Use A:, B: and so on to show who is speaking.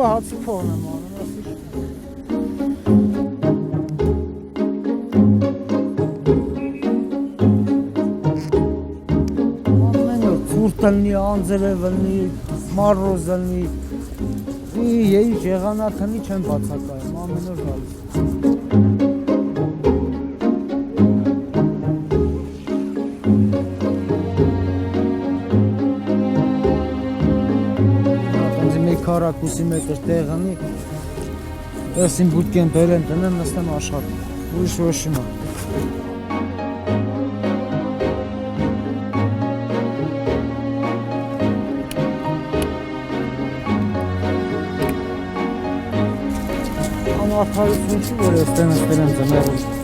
A: Ահա հացի փողն եմ անում, ասի։ Ամեն օր ցուրտ լինի, անձրև լինի, մառոզ լինի։ Եի եղանականի չեմ բացակայում, ամեն օր գալիս։ Քառակուսի մետր տեղանի, ես իմ բուտկեն բերեմ տնեմ, նստեմ աշխատում, ուրիշ ոչ չունեմ։ Անարդարություն չի, որ ես տեն եմ ձմերում։